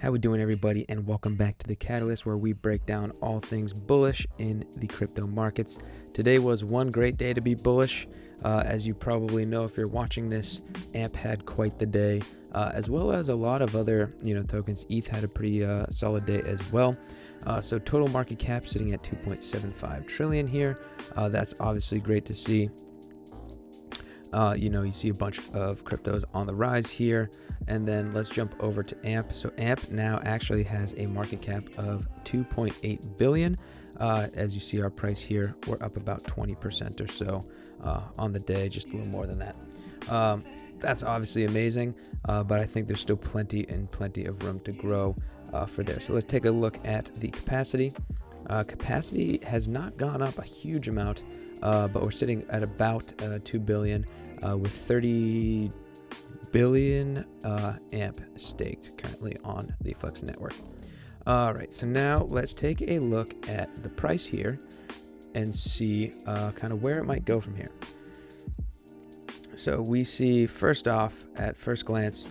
How we doing, everybody, and welcome back to The Catalyst, where we break down all things bullish in the crypto markets. Today was one great day to be bullish. As you probably know, if you're watching this, AMP had quite the day, as well as a lot of other tokens. ETH had a pretty solid day as well. So total market cap sitting at 2.75 trillion here. That's obviously great to see. You see a bunch of cryptos on the rise here. And then let's jump over to AMP. So AMP now actually has a market cap of 2.8 billion. As you see our price here, we're up about 20% or so on the day, just a little more than that. That's obviously amazing, but I think there's still plenty of room to grow for there. So let's take a look at the capacity. Capacity has not gone up a huge amount, but we're sitting at about 2 billion with 30 billion AMP staked currently on the Flex network. All right, so now let's take a look at the price here and see kind of where it might go from here. So we see, first off, at first glance,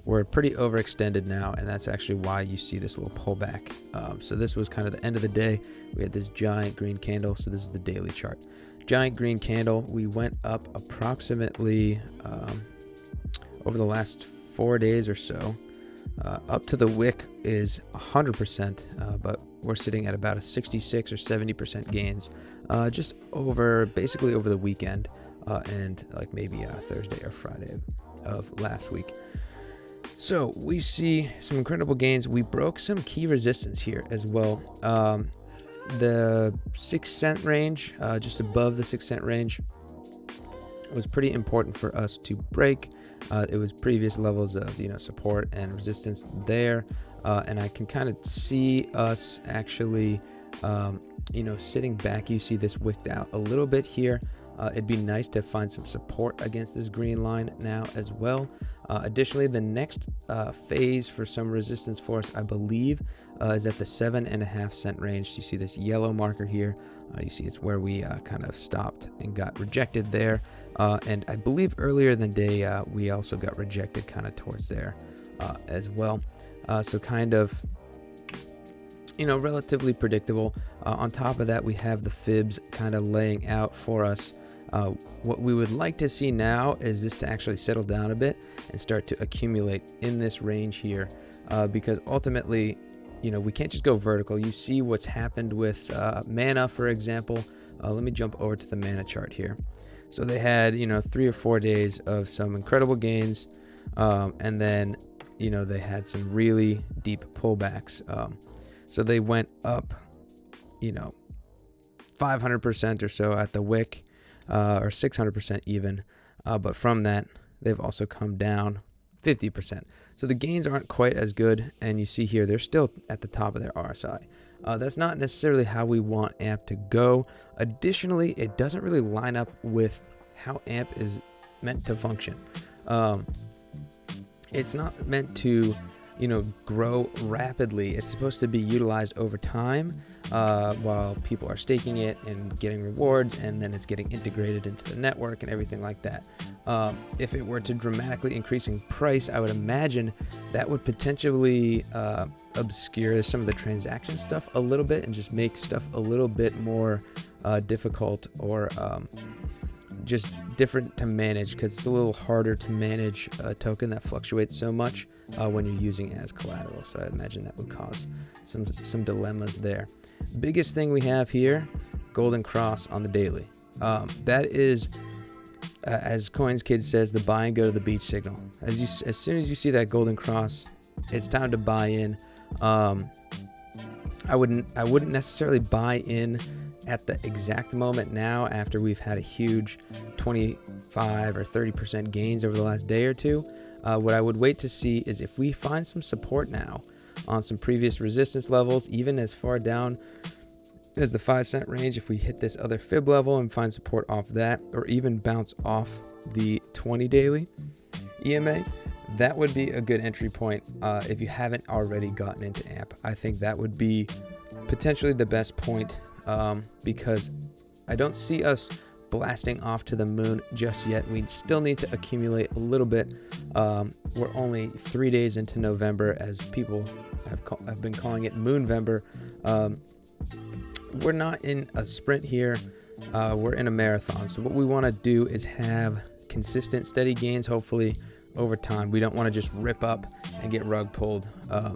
we're pretty overextended now, and that's actually why you see this little pullback. So this was kind of the end of the day. We had this giant green candle. So this is the daily chart. Giant green candle. We went up approximately over the last 4 days or so. Up to the wick is 100%, but we're sitting at about a 66 or 70% gains, just basically over the weekend, and like maybe Thursday or Friday of last week. So we see some incredible gains. We broke some key resistance here as well. The 6-cent range, just above the 6-cent range, was pretty important for us to break. It was previous levels of support and resistance there, and I can kind of see us actually sitting back. You see this wicked out a little bit here. It'd be nice to find some support against this green line now as well. Additionally, the next phase for some resistance for us, I believe, is at the 7.5-cent range. You see this yellow marker here. You see it's where we kind of stopped and got rejected there. And I believe earlier in the day, we also got rejected kind of towards there as well. So kind of, relatively predictable. On top of that, we have the fibs kind of laying out for us. What we would like to see now is this to actually settle down a bit and start to accumulate in this range here, because ultimately, we can't just go vertical. You see what's happened with Mana, for example. Let me jump over to the Mana chart here. So they had 3 or 4 days of some incredible gains, and then they had some really deep pullbacks. So they went up 500% or so at the wick, or 600% even, but from that they've also come down 50%. So the gains aren't quite as good, and you see here they're still at the top of their RSI. That's not necessarily how we want AMP to go. Additionally, it doesn't really line up with how AMP is meant to function. It's not meant to grow rapidly. It's supposed to be utilized over time, while people are staking it and getting rewards, and then it's getting integrated into the network and everything like that. If it were to dramatically increase in price, I would imagine that would potentially obscure some of the transaction stuff a little bit and just make stuff a little bit more difficult, or just different to manage, because it's a little harder to manage a token that fluctuates so much when you're using it as collateral. So I imagine that would cause some dilemmas there. Biggest thing we have here, golden cross on the daily. That is, as Coins Kid says, the buy and go to the beach signal. As soon as you see that golden cross, it's time to buy in. I wouldn't necessarily buy in at the exact moment now, after we've had a huge 25 or 30% gains over the last day or two. What I would wait to see is if we find some support now on some previous resistance levels, even as far down as the 5-cent range. If we hit this other fib level and find support off that, or even bounce off the 20 daily EMA, that would be a good entry point if you haven't already gotten into AMP. I think that would be potentially the best point, because I don't see us blasting off to the moon just yet. We still need to accumulate a little bit. We're only 3 days into November, as people have been calling it Moonvember. We're not in a sprint here. We're in a marathon. So what we want to do is have consistent, steady gains, hopefully over time. We don't want to just rip up and get rug pulled.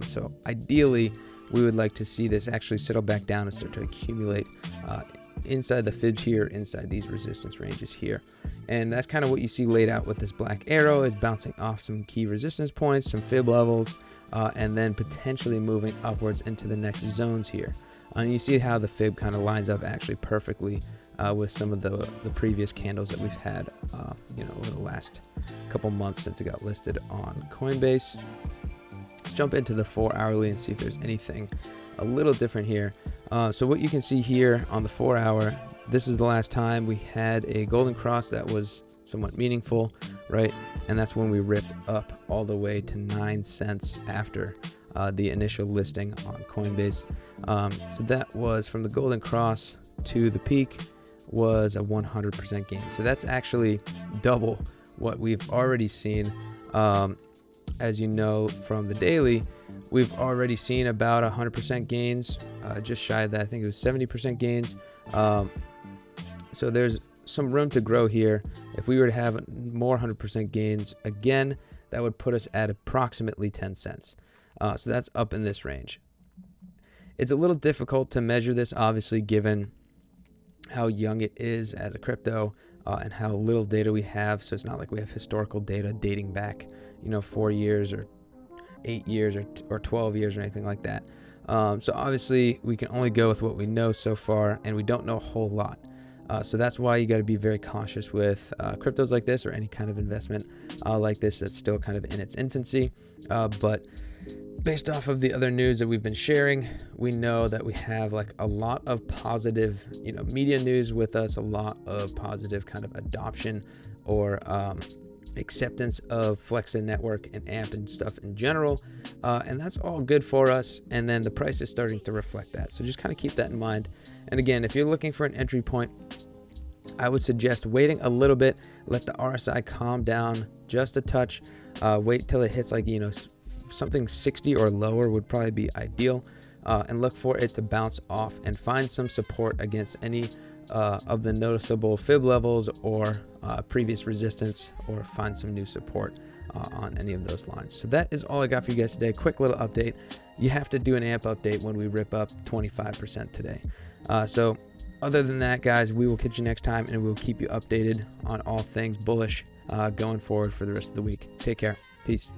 So ideally, we would like to see this actually settle back down and start to accumulate inside the fibs here, inside these resistance ranges here. And that's kind of what you see laid out with this black arrow, is bouncing off some key resistance points, some fib levels, and then potentially moving upwards into the next zones here. And you see how the fib kind of lines up actually perfectly with some of the previous candles that we've had over the last couple months since it got listed on Coinbase. Let's jump into the 4 hourly and see if there's anything a little different here. So what you can see here on the 4 hour, this is the last time we had a golden cross that was somewhat meaningful, right? And that's when we ripped up all the way to 9 cents after the initial listing on Coinbase. So that was from the golden cross to the peak was a 100% gain. So that's actually double what we've already seen. As you know from the daily, we've already seen about 100% gains, just shy of that. I think it was 70% gains. So there's some room to grow here. If we were to have more 100% gains again, that would put us at approximately 10 cents. So that's up in this range. It's a little difficult to measure this, obviously, given how young it is as a crypto and how little data we have. So it's not like we have historical data dating back, 4 years or 8 years or 12 years or anything like that. So obviously we can only go with what we know so far, and we don't know a whole lot. So that's why you got to be very cautious with cryptos like this, or any kind of investment like this that's still kind of in its infancy. But based off of the other news that we've been sharing, we know that we have like a lot of positive, media news with us, a lot of positive kind of adoption or acceptance of Flexin Network and AMP and stuff in general. And that's all good for us. And then the price is starting to reflect that. So just kind of keep that in mind. And again, if you're looking for an entry point, I would suggest waiting a little bit, let the RSI calm down just a touch, wait till it hits like, something 60 or lower would probably be ideal, and look for it to bounce off and find some support against any of the noticeable fib levels or previous resistance, or find some new support on any of those lines. So that is all I got for you guys today. Quick little update. You have to do an AMP update when we rip up 25% today. So other than that, guys, we will catch you next time, and we'll keep you updated on all things bullish going forward for the rest of the week. Take care. Peace.